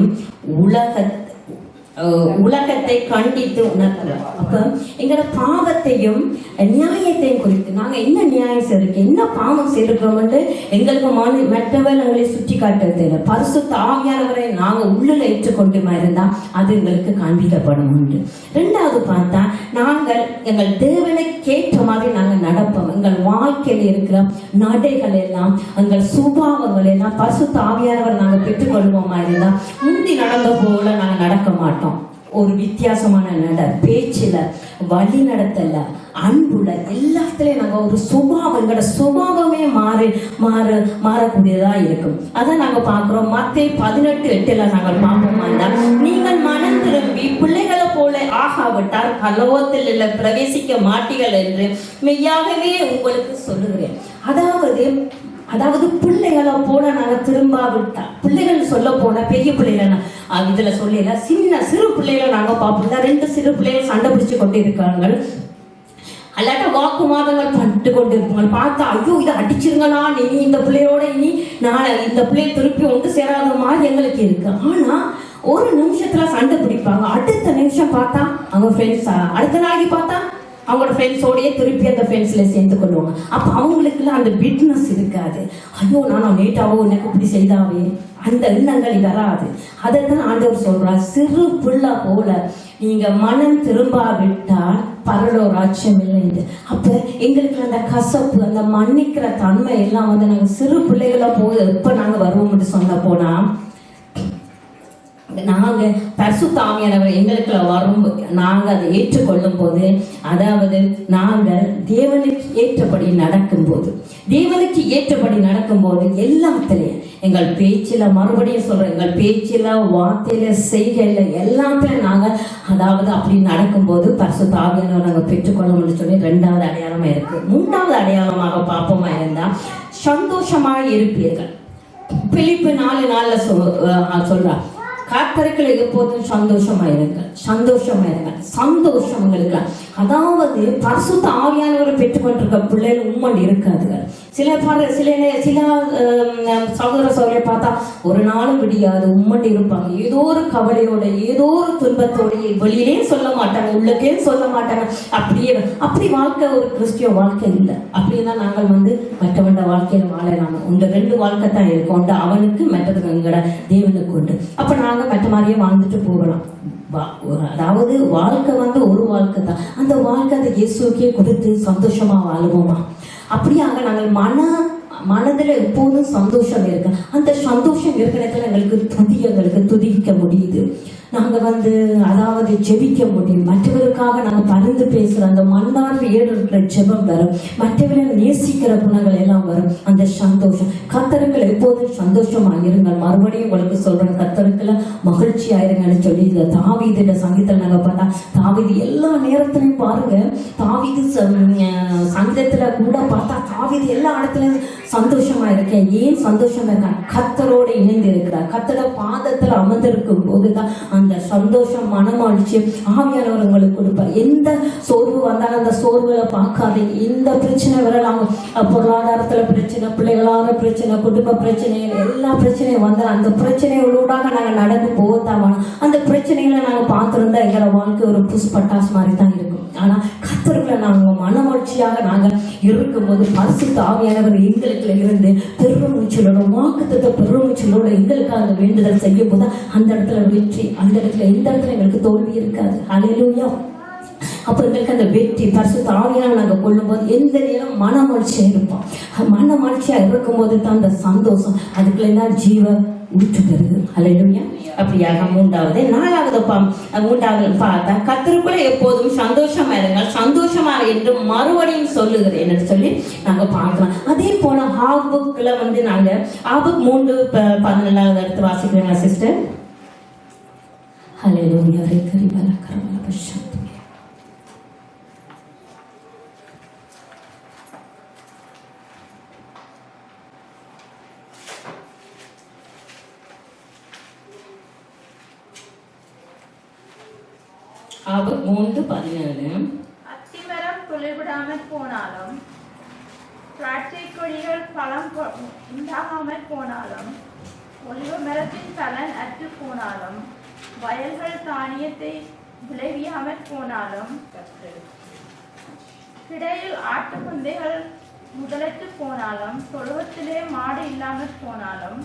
உலகத்தை கண்டித்து உணர்த்துவார். அப்ப எங்களோட பாவத்தையும் நியாயத்தையும் குறித்து, நாங்க என்ன நியாயம் செய்யிருக்கோம், என்ன பாவம் செய்யிருக்கோம் எங்களுக்கு மற்றவர்கள் எங்களை சுற்றி காட்டுறது இல்லை. பரிசுத்த ஆவியானவரை நாங்க உள்ளுல ஏற்றுக்கொண்டுமா இருந்தா அது எங்களுக்கு காண்பிக்கப்படும் உண்டு. ரெண்டாவது பார்த்தா, நாங்கள் எங்கள் தேவனுக்கேற்ற மாதிரி நாங்கள் நடப்போம். எங்கள் வாழ்க்கையில் இருக்கிற நடைகள் எல்லாம், எங்கள் சுபாவங்கள் எல்லாம் பரிசுத்த ஆவியானவர் நாங்கள் பெற்றுக்கொள்வோமா இருந்தா முந்தி நடந்த போல நாங்கள் நடக்க மாட்டோம். ஒரு வித்தியாசமான நட, பேச்சுல, வழி நடத்தல, அன்புல, எல்லாத்துலயும் நாங்க ஒரு சுபாவம், எங்களோட சுபாவமே மாறக்கூடியதா இருக்கும். அதை நாங்க பாக்குறோம். மத்தேயு 18:8 நாங்கள் பார்ப்போம்னா, நீங்கள் மனம் திரும்பி பிள்ளைகளை போல ஆகாவிட்டால் பரலோகத்தில் பிரவேசிக்க மாட்டீர்கள் என்று மெய்யாகவே உங்களுக்கு சொல்லுகிறேன். அதாவது பிள்ளைகளை போல நாங்க திரும்பாவிட்டா, பிள்ளைகள் சொல்ல போன பெரிய பிள்ளைகள் இதுல சொல்லல, சிறு பிள்ளைகளை நாங்க பார்ப்போம். 2 சிறு பிள்ளைகள் சண்டை பிடிச்சு கொண்டு இருக்காங்க, அல்லாட்ட வாக்குவாதங்கள் பண்ணிட்டு கொண்டு இருப்பாங்க. பார்த்தா ஐயோ இதை அடிச்சிருங்களா, இனி இந்த பிள்ளையோட இனி நாளை இந்த பிள்ளைய திருப்பி ஒன்று சேராத மாதிரி எங்களுக்கு இருக்கு. ஆனா ஒரு நிமிஷத்துல சண்டை பிடிப்பாங்க, அடுத்த நிமிஷம் பார்த்தா அவங்க ஃப்ரெண்ட்ஸா, அடுத்த நாளைக்கு பார்த்தா அவங்களோட ஃப்ரெண்ட்ஸோடய திருப்பி அந்த ஃப்ரெண்ட்ஸ்ல சேர்ந்து கொள்வாங்க. அப்ப அவங்களுக்குலாம் அந்த பிட்னஸ் இருக்காது. ஐயோ நான் நேட்டாவோ எனக்கு இப்படி செய்தாவே, அந்த எண்ணங்கள் வராது. அதைத்தான் ஆண்டவர் சொல்றார், சிறு பிள்ளை போல நீங்க மனம் திரும்பாவிட்டால் பரலோக ராஜ்யம் இல்லை. அப்ப எங்களுக்கு அந்த கசப்பு, அந்த மன்னிக்கிற தன்மை எல்லாம் நாங்க சிறு பிள்ளைகளை போய் எப்ப நாங்க வருவோம்னு சொன்ன போனா, நாங்க பரிசுத்த ஆவியானவர் எங்களுக்குள்ள வரும், நாங்க அதை ஏற்றுக்கொள்ளும் போது, அதாவது நாங்கள் தேவனுக்கு ஏற்றபடி நடக்கும் போது எல்லாத்திலையும் எங்கள் பேச்சில, மறுபடியும் சொல்றோம், எங்கள் பேச்சில, வார்த்தையில, செய்கையில, எல்லாத்திலும் நாங்க அதாவது அப்படி நடக்கும் போது பரிசுத்த ஆவியானவர் நாங்க பெற்றுக்கொள்ளணும்னு சொல்லி 2வது அடையாளமா இருக்கு. 3வது அடையாளமாக பார்ப்போமா இருந்தா, சந்தோஷமாக இருப்பீர்கள். பிலிப்பு 4:4 சொல்றார், கர்த்தருக்குள்ள எப்போதும் சந்தோஷமாயிருங்க. சந்தோஷம் உங்களுக்கு, அதாவது பரிசுத்த ஆவியானவரை பெற்றுக்கொண்டிருக்க பிள்ளைகள் உண்மை இருக்காதுங்க. சில சகோதர சகோதரியை பார்த்தா ஒரு நாளும் விடியாது, உம்மட்டு இருப்பாங்க. ஏதோ ஒரு கவலையோட, ஏதோ ஒரு துன்பத்தோட, வெளியிலே சொல்ல மாட்டாங்க, உள்ளக்கே சொல்ல மாட்டாங்க. அப்படி வாழ்க்கை ஒரு கிறிஸ்டிய வாழ்க்கை இல்லை. அப்படின்னா நாங்கள் மற்றவண்ட வாழ்க்கையில வாழலாம். உண்ட 2 வாழ்க்கை தான் இருக்கும், உண்டு அவனுக்கு, மற்றது எங்கட தேவனுக்கு உண்டு. அப்ப நாங்க மற்ற மாதிரியே வாழ்ந்துட்டு போகலாம். அதாவது வாழ்க்கை ஒரு வாழ்க்கை தான். அந்த வாழ்க்கை அதை இயேசுக்கே கொடுத்து சந்தோஷமா வாழுவோமா? அப்படியாக நாங்கள் மனதுல எப்போதும் சந்தோஷம் இருக்கு. அந்த சந்தோஷம் இருக்கிற எங்களுக்கு துதிக்க முடியுது. நாங்க அதாவது ஜெபிக்க முடியும். மற்றவருக்காக நாங்க பரிந்து பேசுற அந்த மன்னார்ல ஏறுற ஜெபம் வரும். மற்றவரை நேசிக்கிற குணங்கள் எல்லாம் வரும். அந்த சந்தோஷம், கர்த்தருக்குள்ள எப்போதும் சந்தோஷமா இருங்கள். மறுபடியும் உங்களுக்கு சொல்றேன், கர்த்தருக்குள்ள மகிழ்ச்சி ஆயிருங்கன்னு சொல்லி இந்த தாவீது சங்கீதத்துல நாங்க பார்த்தா, தாவீது எல்லா நேரத்திலையும் பாருங்க, தாவீது சங்கீதத்துல கூட பார்த்தா தாவீது எல்லா இடத்துலயும் சந்தோஷமா இருக்கேன். ஏன் சந்தோஷமா இருக்கான்? கர்த்தரோட இணைந்து இருக்கிறார். கர்த்தரோட பாதத்துல அமர்ந்திருக்கும் போதுதான் அந்த சந்தோஷம், மனமாட்சி ஆவியானவர் உங்களுக்கு கொடுப்பார். எந்த சோர்வு வந்தாலும் அந்த சோர்வுல பார்க்காது. எந்த பிரச்சனை வரலாம், பொருளாதாரத்துல பிரச்சனை, பிள்ளைகளான பிரச்சனை, குடும்ப பிரச்சனை, எல்லா பிரச்சனையும் வந்தாலும் அந்த பிரச்சனைகளோடாக நாங்க நடந்து போகத்தான். அந்த பிரச்சனைகளை நாங்க பார்த்திருந்தா எங்களோட வாழ்க்கை ஒரு புஷ் பட்டாஸ் மாதிரி தான் இருக்கும். ஆனா கர்த்தருக்குள்ள நாங்க மனமாட்சியாக நாங்க இருக்கும்போது பரிசுத்த ஆவியானவர் எங்களுக்கு இருந்து பெருமூச்சலோட, வாக்குத்தத்த பெருமூச்சலோட எங்களுக்கு அந்த வேண்டுதல் செய்யும் போது அந்த இடத்துல வெற்றி, அந்த இடத்துல எந்த இடத்துல எங்களுக்கு தோல்வி இருக்காது. ஹல்லேலூயா. அப்ப எங்களுக்கு அந்த வெற்றி பரிசுத்த ஆவியானவர் நாங்க கொள்ளும்போது எந்த நேரம் மனமகிழ்ச்சியா இருப்போம். மனமகிழ்ச்சியா இருக்கும்போது தான் அந்த சந்தோஷம் அதுக்குள்ள என்ன ஜீவ ஊற்றுகிறது. அல்லேலூயா. அப்படியாக மூன்றாவது பார்த்தா கர்த்தருக்குள்ள எப்போதும் சந்தோஷமா இருங்கள், சந்தோஷமா என்று மறுபடியும் சொல்லுகிறேன் என்று சொல்லி நாங்க பார்க்கலாம். அதே போல ஆபுக்குள்ள நாங்க ஆபுக் 3:14 எடுத்து வாசிக்கிறீங்களா சிஸ்டர்? ஹல்லேலூயா. ஆபுக் 3:17 அத்திமரம் துளிர்விடாமல் போனாலும், திராட்சை கொடிகள் பழம் உண்டாகாமல் போனாலும், ஒலிவ மரத்தின் பலன் அற்று போனாலும், வயல்கள் தானியத்தை விளைவியாமல் போனாலும், கிடையில் ஆட்டு குந்தைகள் முதலற்று போனாலும், தொழுவத்திலே மாடு இல்லாமல் போனாலும்,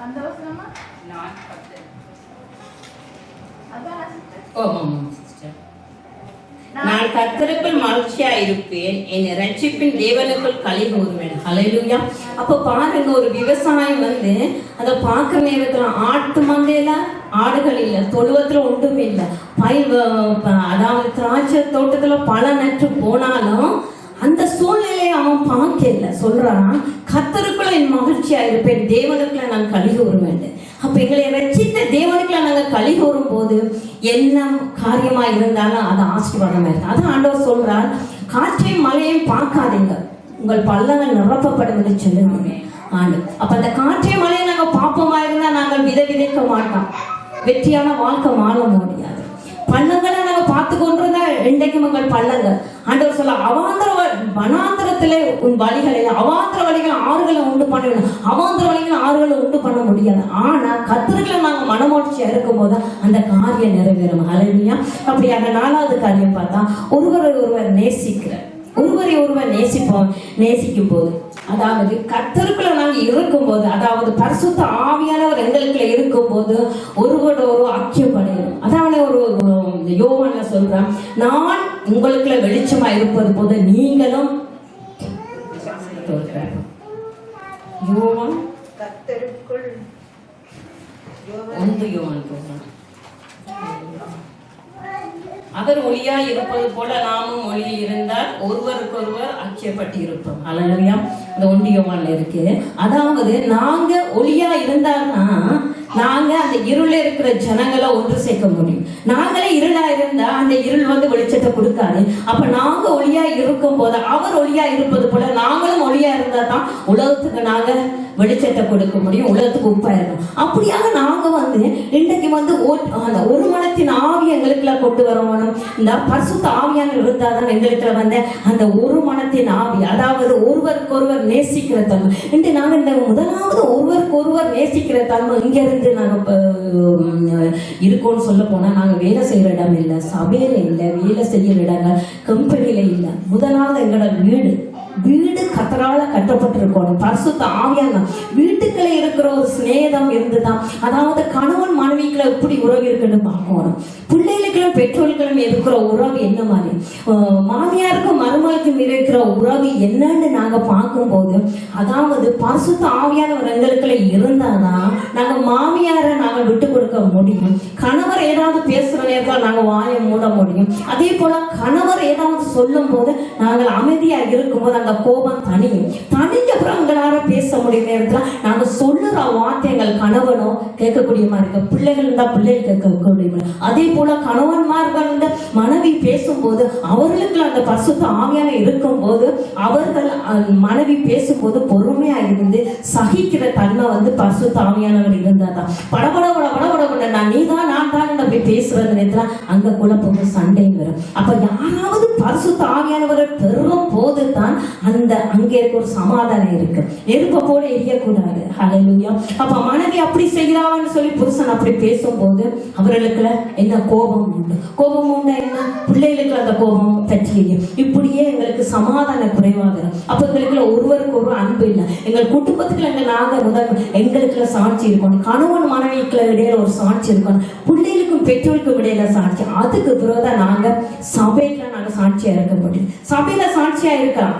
அந்த வசனமா நான் கர்த்தருக்குள் மகிழ்ச்சியா இருப்பேன், என் ரட்சிப்பின் தேவனுக்குள் களி கூறுவேன். ஹல்லேலூயா. அப்ப பாருங்க, ஒரு விவசாயி அதை பார்க்க நேரத்துல ஆட்டு மந்தையில ஆடுகள் இல்ல, தொழுவத்துல ஒன்றுமே இல்ல, அதாவது திராட்சை தோட்டத்துல பல நட்டு போனாலும் அந்த சூழ்நிலையை அவன் பார்க்கல. சொல்றான், கர்த்தருக்குள்ள என் மகிழ்ச்சியா இருப்பேன், தேவனுக்குள்ள நான் களி கூறுவேன். அப்ப எங்களை ரட்சித்த தேவனுக்குள்ள நாங்க களி கூறும் போது என்ன காரியமா இருந்தாலும் அது ஆசீர்வாதமா இருக்கு. அதான் ஆண்டவர் சொல்றார், காற்றையும் மழையையும் பார்க்காதீங்க, உங்கள் பள்ளங்கள் நிரப்பப்படும் என்று சொல்லுங்க ஆண்டு. அப்ப அந்த காற்றையும் மழையை நாங்க பாப்பமா இருந்தா நாங்கள் விதைக்க மாட்டோம், வெற்றியான வாழ்க்கை வாழ முடியாது. பள்ளங்களை நாங்க பார்த்து கொண்டிருந்தா இன்றைக்கு உங்கள் பள்ளங்கள் ஆண்டவர் சொல்ல, வனாந்திரத்திலே உன் வழிகளை, அவாந்திர வழிகளை ஆறுகளை உண்டு பண்ண, அவாந்திர வழிகளை ஆறுகளை உண்டு பண்ண முடியாது. ஆனா கர்த்தருக்குள்ள நாங்க மனமகிழ்ச்சியா இருக்கும் போது அந்த காரியம் நிறைவேறும். ஹல்லேலூயா. அப்படியாக 4வது காரியம் பார்த்தா, ஒருவர் நேசிக்கும் போது, அதாவது கர்த்தருக்குள்ள நாங்க இருக்கும் போது, அதாவது பரிசுத்த ஆவியானவர் எங்களுக்குள்ள இருக்கும் போது ஒருவரோட ஒரு ஐக்கியப்படையும். அதாவது ஒரு யோவான்ல சொல்றான், நான் உங்களுக்குள்ள வெளிச்சமா இருப்பது போது நீங்களும் யோவான் கர்த்தருக்குள் அவர் ஒளியா இருப்பது போல நாமும் ஒளியில் இருந்தால் ஒருவருக்கொருவர் ஐக்கியப்பட்டு இருப்போம். ஹல்லேலூயா. இந்த 1 யோவான்ல இருக்கு. அதாவது நாங்க ஒளியா இருந்தான்னா நாங்க அந்த இருள இருக்கிற ஜனங்களை ஒன்று சேர்க்க முடியும். நாங்களே இருளா இருந்தா அந்த இருள் வெளிச்சத்தை கொடுக்காது. அப்ப நாங்க ஒளியா இருக்கும் போது அவர் ஒளியா இருப்பது போல நாங்களும் ஒளியா இருந்தா தான் உலகத்துக்கு நாங்க வெளிச்சத்தை கொடுக்க முடியும், உலகத்துக்கு உப்பா இருக்கும். அப்படியாக நாங்க இன்றைக்கு அந்த ஒரு மனத்தின் ஆவி எங்களுக்குள்ள கொண்டு வரணும். இந்த பரிசுத்த ஆவியான இருந்தாதான் எங்களுக்குள்ள அந்த ஒரு மனத்தின் ஆவி, அதாவது ஒருவருக்கொருவர் நேசிக்கிற தன்மை. இன்று நாங்க இந்த முதலாவது ஒருவருக்கொருவர் நேசிக்கிற தன்மை இங்க இருந்து நாங்க இருக்கோம்னு சொல்ல போனா, நாங்க வேலை செய்யற இடம் இல்லை, சபையில இல்லை, வேலை செய்யற இடங்கள் கம்பெனியில இல்லை. முதலாவது எங்களோட வீடு கத்தரால கட்டப்பட்டிருக்கணும். பரிசுத்த ஆவியான வீட்டுக்குள்ள இருக்கிற ஒரு சிநேகம் இருந்துதான், அதாவது கணவன் மனைவிக்குள்ள எப்படி உறவு இருக்குன்னு பார்க்கணும். பிள்ளைகளுக்கும் பெற்றோர்களும் இருக்கிற உறவு என்ன மாதிரி, மாமியாருக்கும் மருமகளுக்கும் இருக்கிற உறவு என்னன்னு நாங்க பார்க்கும் போது, அதாவது பரிசுத்த ஆவியானவர் எங்களுக்குள்ள இருந்தாதான் நாங்க மாமியாரை நாங்க விட்டு கொடுக்க முடியும். கணவர் ஏதாவது பேசுற நேரத்தில் நாங்க வாயை மூட முடியும். அதே போல கணவர் ஏதாவது சொல்லும் போது நாங்கள் அமைதியா இருக்கும் போது அந்த கோபம் தனிஞ்ச அப்புறம் எங்களால பேச முடியும் நேரத்துல நாங்க சொல்லுற வார்த்தை எங்கள் கணவனோ கேட்கக்கூடிய மாதிரி இருக்கு, பிள்ளைகள் இருந்தா பிள்ளைகள் கேட்கக்கூடிய. அதே போல கணவன்மார்கள் மனைவி பேசும்போது அவர்களுக்கு அந்த பரிசுத்த ஆவியான இருக்கும் போது அவர்கள் மனைவி பேசும்போது பொறுமையா இருந்து சகிக்கிற தன்மை பரிசுத்த ஆவியானவர் இருந்தாதான். படபட நான் நீதான் நான் தான் போய் பேசுறது நேரத்துல அங்க குழப்பம் சண்டையும் வரும். அப்ப யாராவது பரிசுத்த ஆவியானவரை பெறும் போது தான் அந்த அங்கே இருக்க ஒரு சமாதானம் இருக்கு. நெருப்ப போல எரியக்கூடாது. ஹல்லேலூயா. அப்ப மனைவி அப்படி செய்யறான்னு சொல்லி புருஷன் அப்படி பேசும்போது அவர்களுக்குள்ள என்ன கோபம் உண்டு என்ன பிள்ளைகளுக்கு அந்த கோபம் பற்றியும் இப்படியே எங்களுக்கு சமாதான குறைவாக. அப்ப எங்களுக்குள்ள ஒருவருக்கு ஒரு அன்பு இல்லை. எங்கள் குடும்பத்துக்குள்ள நாங்க முதல் எங்களுக்குள்ள சாட்சி இருக்கணும், கணவன் மனைவிக்குள்ள இடையில ஒரு சாட்சி இருக்கணும், பிள்ளைகளுக்கும் பெற்றோருக்கு இடையில சாட்சி. அதுக்கு பிறகுதான் நாங்க சபையில நாங்க சாட்சியா இருக்க முடியும். சபையில சாட்சியா இருக்கலாம்,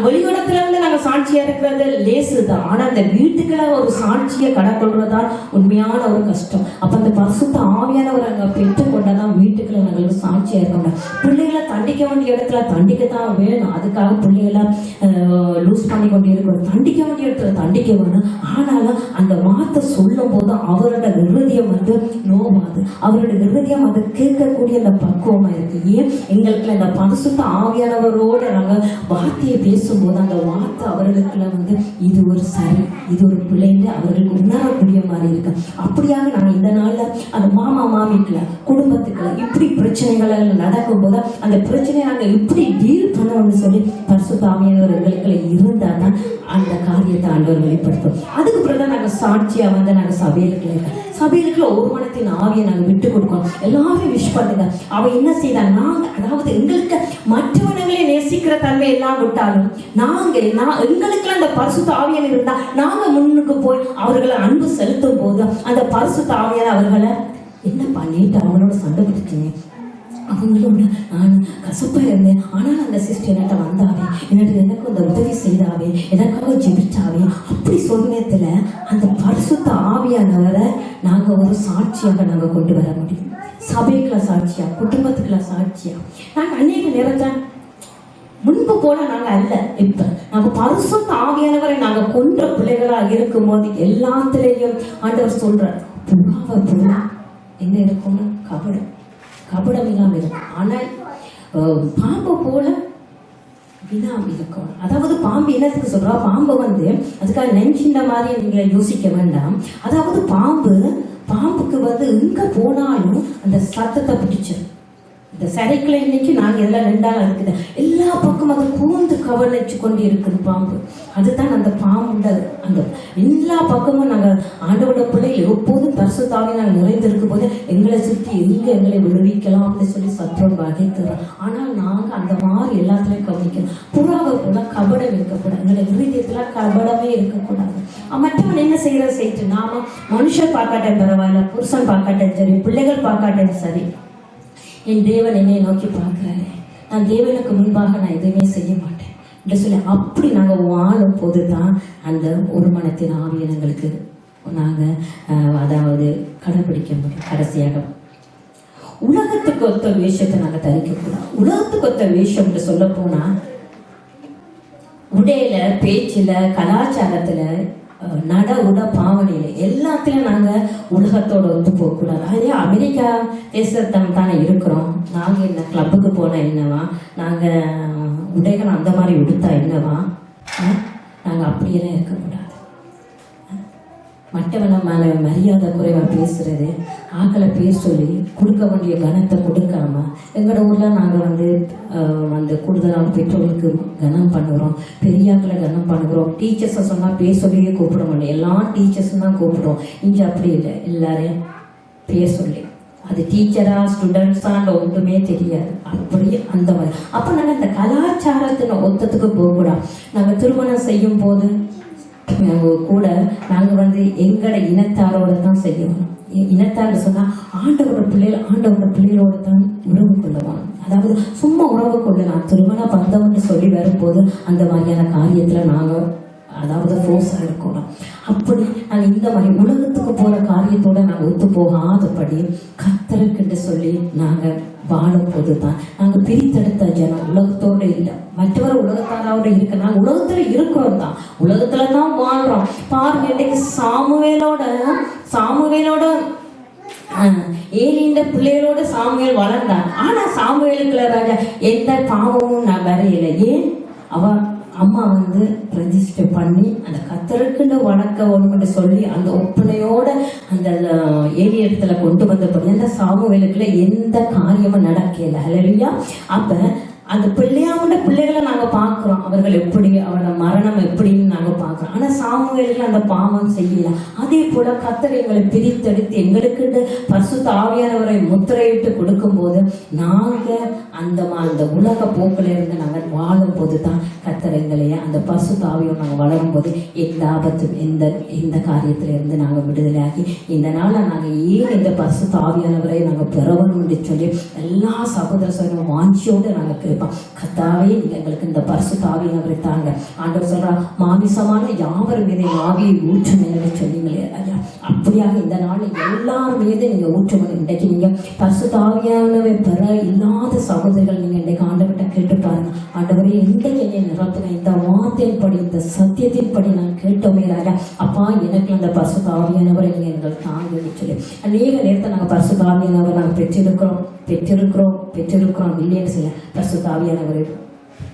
வெளியிடத்துல இருந்து நாங்க சாட்சியா இருக்கிறது லேசுதான். ஆனா அந்த வீட்டுக்குள்ள ஒரு சாட்சியை கடற்கொள்றதுதான் உண்மையான ஒரு கஷ்டம். அப்ப அந்த பரிசுத்த ஆவியானவர் அங்க பெற்றுக்கொண்டாதான் வீட்டுக்குள்ள நாங்கள் சாட்சியா இருக்க முடியும். பிள்ளைகளை தண்டிக்க வேண்டிய இடத்துல தண்டிக்கத்தான் வேணும். அதுக்காக பிள்ளைகளை லூஸ் பண்ணி கொண்டு இருக்கணும். தண்டிக்க வேண்டிய இடத்துல தண்டிக்க வேணும். ஆனாலும் அந்த வார்த்தை சொல்லும் போது அவரோட இருதயம் நோவாது. அவருடைய இருதயம் அதை கேட்கக்கூடிய அந்த பக்குவமா இருக்கு. ஏன் எங்களுக்கு அந்த பரிசுத்த ஆவியானவரோட நாங்க வார்த்தையை பேசும்போது அந்த வார்த்தை அவர்களுக்குள்ள இது ஒரு சரி, இது ஒரு பிள்ளைன்னு அவர்களுக்கு உணரக்கூடிய மாதிரி இருக்கு. அப்படியாக நாங்க இந்த நாள்ல அந்த மாமா மாமிக்குள்ள குடும்பத்துக்குள்ள இப்படி பிரச்சனைகள் நடக்கும் போது அந்த பிரச்சனையை நாங்க இப்படி டீல் பண்ணணும்னு சொல்லி பரிசுத்த ஆவியானவர் எங்களுக்குள்ள இருந்தாதான் அந்த காரியத்தை ஆண்டவர் வெளிப்படுத்தும். அதுக்கு பிறகுதான் நாங்க சாட்சியா நாங்க சபையிலுக்குள்ள ஒரு மனத்தின் ஆவியை நாங்க விட்டு கொடுக்கணும். எல்லாரும் விஷ் பண்ணுங்க. அவ என்ன செய்தா, நாங்க அதாவது எங்களுக்கு மற்றவர்களை நேசிக்கிற தன்மை எல்லாம் விட்டாலும் எங்களுக்கு அந்த பரிசுத்த ஆவியான இருந்தா நாங்க முன்னுக்கு போய் அவர்களை அன்பு செலுத்தும் போது அந்த பரிசுத்த ஆவியான அவர்களை என்ன பண்ணிட்டு அவங்களோட சண்டை பிடிச்சீங்க, அவங்களோட நான் கசப்பா இருந்தேன், ஆனால் அந்த சிஸ்டர் என்கிட்ட வந்தாவே, எனக்கு அந்த உதவி செய்தாவே, எனக்காக ஜெபிச்சாவே, அப்படி சொன்னத்துல அந்த பரிசுத்த ஆவியானவரை நாங்க ஒரு சாட்சியாக நாங்க கொண்டு வர முடியும். சபைக்குள்ள சாட்சியா, குடும்பத்துக்குள்ள சாட்சியா. நாங்க அநேக நேரத்தை முன்பு போல நாங்க அல்ல. இப்ப நாங்க பரிசுத்த ஆவியானவரை நாங்க கொன்ற பிள்ளைகளா இருக்கும் போது எல்லாத்திலையும் ஆண்டவர் சொல்ற புறாவை போல என்ன இருக்கும்னு கபடம் இல்லாம இருக்கும். ஆனால் பாம்பு போல வினாம இருக்கும். அதாவது பாம்பு என்னத்துக்கு சொல்றா, பாம்பு அதுக்காக நெஞ்சின்ற மாதிரி நீங்க யோசிக்க வேண்டாம். அதாவது பாம்புக்கு எங்க போனாலும் அந்த சத்தத்தை பிடிச்சிடும். இந்த சரைக்குள்ள இன்னைக்கு நாங்க எல்லாம் ரெண்டாள் இருக்குது, எல்லா பக்கம் அதை கூர்ந்து கவனிச்சு கொண்டு இருக்குது பாம்பு. அதுதான் அந்த பாம்பு. அந்த எல்லா பக்கமும் நாங்க ஆண்டவோட பிள்ளைகள் எப்போதும் பரிசுத்தாவே நாங்கள் நிறைந்திருக்கும் போது எங்களை சுற்றி எங்களை விடுவிக்கலாம் அப்படின்னு சொல்லி சத்தம் வகைக்கிறோம். ஆனால் நாங்க அந்த மாதிரி எல்லாத்துலயும் கவனிக்கணும். புறாவை போல கபடம் இருக்கக்கூடாது. எங்களை விருதியத்துல கபடமே இருக்கக்கூடாது. மற்றவன் என்ன செய்யிட்டு நாம மனுஷன் பார்க்காட்டேன் பரவாயில்ல, புருஷன் பார்க்காட்டேன் சரி, பிள்ளைகள் பார்க்காட்டேன் சரி, என் தேவன் என்னை நோக்கி பார்க்கிறாரு, நான் தேவனுக்கு முன்பாக நான் எதுவுமே செய்ய மாட்டேன் என்று சொல்லி அப்படி நாங்கள் வாழும் போதுதான் அந்த ஒரு மனத்தின் ஆவியனங்களுக்கு நாங்கள் அதாவது கடைபிடிக்க முடியும். கடைசியாக உலகத்துக்கு ஒத்த வேஷத்தை நாங்கள் தரிக்கக்கூடாது. உலகத்துக்கு ஒத்த வேஷம் என்று சொல்ல போனா உடையில, பேச்சுல, கலாச்சாரத்துல, நட உட பாவனையில எல்லாத்திலும் நாங்க உலகத்தோட ஒத்து போக கூடாது. அதே அமெரிக்கா தேசத்தம் தானே இருக்கிறோம். நாங்க என்ன கிளப்புக்கு போனா என்னவா, நாங்க உடைகள் அந்த மாதிரி உடுத்தா என்னவா, நாங்க அப்படியெல்லாம் இருக்கக்கூடாது. மற்றவன மேல மரியாதை குறைவா பேசுறது, ஆக்களை பேர் சொல்லி கொடுக்க வேண்டிய கனத்தை கொடுக்காம, எங்களோட ஊர்ல நாங்க கூடுதலான பெற்றோர்களுக்கு கனம் பண்ணுறோம், பெரியாக்களை கனம் பண்ணுறோம். டீச்சர்ஸை சொன்னா பேர் சொல்லியே கூப்பிட மாட்டோம், எல்லா டீச்சர்ஸும் தான் கூப்பிடுறோம். இங்க அப்படி இல்லை, எல்லாரையும் பேர் சொல்லி, அது டீச்சரா ஸ்டூடெண்ட்ஸான்ற ஒன்றுமே தெரியாது. அப்படியே அந்த மாதிரி. அப்ப நாங்க இந்த கலாச்சாரத்தின் ஒத்தத்துக்கு போகக்கூடாது. நாங்க திருமணம் செய்யும் போது கூட நாங்க எங்கட இனத்தாரோட தான் செய்யணும். இனத்தார் சொன்னா ஆண்டவரோட பிள்ளைகளோட தான் உறவு கொள்ளலாம். அதாவது சும்மா உறவு கொள்ளலாம். திருமண பந்தம்னு சொல்லி வரும்போது அந்த மாதிரியான காரியத்துல நாங்க அதாவது ஃபோர்ஸா இருக்கணும். அப்படி நாங்க இந்த மாதிரி உலகத்துக்கு போற காரியத்தோட நாங்க ஒத்து போகாதபடி கர்த்தருக்கு சொல்லி நாங்க வாழும் போதுதான் நாங்க பிரித்தெடுத்த ஜனம். உலகத்தோட இல்லை, மற்றவரை உலகத்தாரோட இருக்கு. நாங்க உலகத்துல இருக்கிறோம் தான், உலகத்துலதான் வாழ்றோம். பாருங்க, இன்னைக்கு சாமுவேலோட ஏலின்ற பிள்ளைகளோட சாமுவேல் வளர்ந்தான். ஆனா சாமுவேலுக்குள்ள ராஜா எந்த பாவமும் நான் வரையில. ஏன்? அவ அம்மா ரெஜிஸ்டர் பண்ணி அந்த கத்தருக்குன்னு வணக்க ஒன்று சொல்லி அந்த ஒப்பனையோட அந்த ஏலி இடத்துல கொண்டு வந்தபடி அந்த சாமுவேலுக்குள்ள எந்த காரியமும் நடக்கல. ஹல்லேலூயா. அப்ப அந்த பிள்ளைகளை நாங்க பார்க்கிறோம், அவர்கள் எப்படி அவரோட மரணம் எப்படின்னு நாங்க பார்க்கிறோம். ஆனா சாமுவேலுக்கு அந்த பாவம் செய்யல. அதே போல கர்த்தர் எங்களை பிரித்தெடுத்து எங்களுக்கு பரிசுத்த ஆவியானவரை முத்திரையிட்டு கொடுக்கும் போது நாங்க அந்த உலக போக்குல இருந்து நாங்கள் வாழும் போது தான் கர்த்தர் எங்களைய அந்த பரிசுத்த ஆவியோடு நாங்கள் வளரும் போது எந்த ஆபத்தும் எந்த காரியத்துல இருந்து நாங்க விடுதலையாகி இந்த நாள நாங்க ஏன் இந்த பரிசுத்த ஆவியானவரை நாங்க பெறணும் என்று சொல்லி எல்லா சகோதர சகோதரரும் வாஞ்சியோடு நாங்க கேட்போம். கர்த்தாவே எங்களுக்கு இந்த பரிசுத்த ஆவியானவரை தாங்க. ஆண்டவர் சொல்றா, மாமிசமான யாவர் மீது ஆவியை ஊற்றுமே சொன்னீங்களே ஐயா, அப்படியாக இந்த நாள் எல்லார் மீது நீங்க ஊற்றுவது. இன்றைக்கு நீங்க பரிசுத்த ஆவியானவரை பெற இல்லாத சகோதரர்கள் நீங்க இன்றைக்கு ஆண்டவர்கிட்ட கேட்டு பாருங்க. ஆண்டவரே இன்றைக்கு என்னை நிரப்புங்க, இந்த வார்த்தையின்படி இந்த சத்தியத்தின்படி நான் கேட்டோமே ராஜா, அப்பா எனக்கு அந்த பரிசுத்த ஆவியானவரை நீங்க எங்கள் தாங்க சொல்லி அநேக நேரத்தை நாங்கள் பரிசுத்த ஆவியானவரை நாங்கள் பெற்றிருக்கிறோம் இல்லைன்னு சொல்ல பரிசுத்த ஆவியானவரை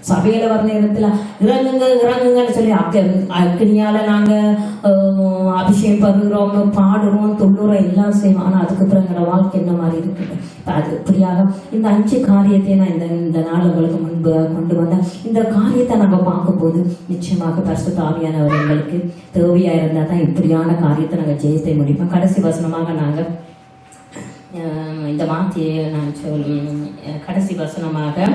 சபையில வர நேரத்துல இறங்குங்கன்னு சொல்லி அக்னியால நாங்க அபிஷேகம் பண்ணுறோம், பாடுறோம், தொழுறோம், எல்லாம் செய்வோம். ஆனா அதுக்கப்புறம் எங்களோட வாழ்க்கை என்ன மாதிரி இருக்குது? அது இப்படியாக இந்த 5 காரியத்தை நான் இந்த நாள் உங்களுக்கு முன்பு கொண்டு வந்தேன். இந்த காரியத்தை நாங்க பார்க்கும்போது நிச்சயமாக பரிசுத்த ஆவியானவர் எங்களுக்கு தேவையா இருந்தா தான் இப்படியான காரியத்தை நாங்க ஜெயித்தை முடிப்போம். கடைசி வசனமாக நாங்க இந்த வார்த்தையை நான் கடைசி வசனமாக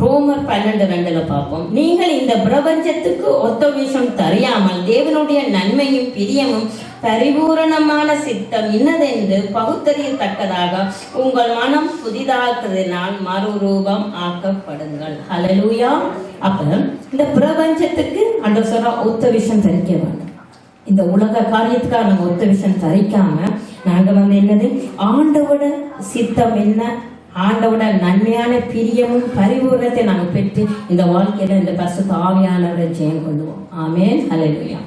ரோமர் 12:2 பார்ப்போம். நீங்கள் இந்த பிரபஞ்சத்துக்கு ஒத்த விஷயம் தெரியாமல் தேவனுடைய நன்மையும் பிரியமும் பரிபூரணமான சித்தம் இன்னதென்று பகுத்தறியத்தக்கதாக உங்கள் மனம் புதிதாக்குவதனால் மறுரூபம் ஆக்கப்படுங்கள். ஹல்லேலூயா. அப்ப இந்த பிரபஞ்சத்துக்கு ஆண்டவர் சொல்ற ஒத்த விஷயம் தரிக்க வேண்டும். இந்த உலக காரியத்துக்காக நம்ம ஒத்த விஷயம் தரிக்காம நாங்க என்னது ஆண்டவோட சித்தம் என்ன, ஆண்டவோட நன்மையான பிரியமும் பரிபூரணத்தை நாங்கள் பெற்று இந்த வாழ்க்கையில இந்த பரிசுத்த ஆவியானவரை ஜெயம் கொள்வோம். ஆமென். ஹல்லேலூயா.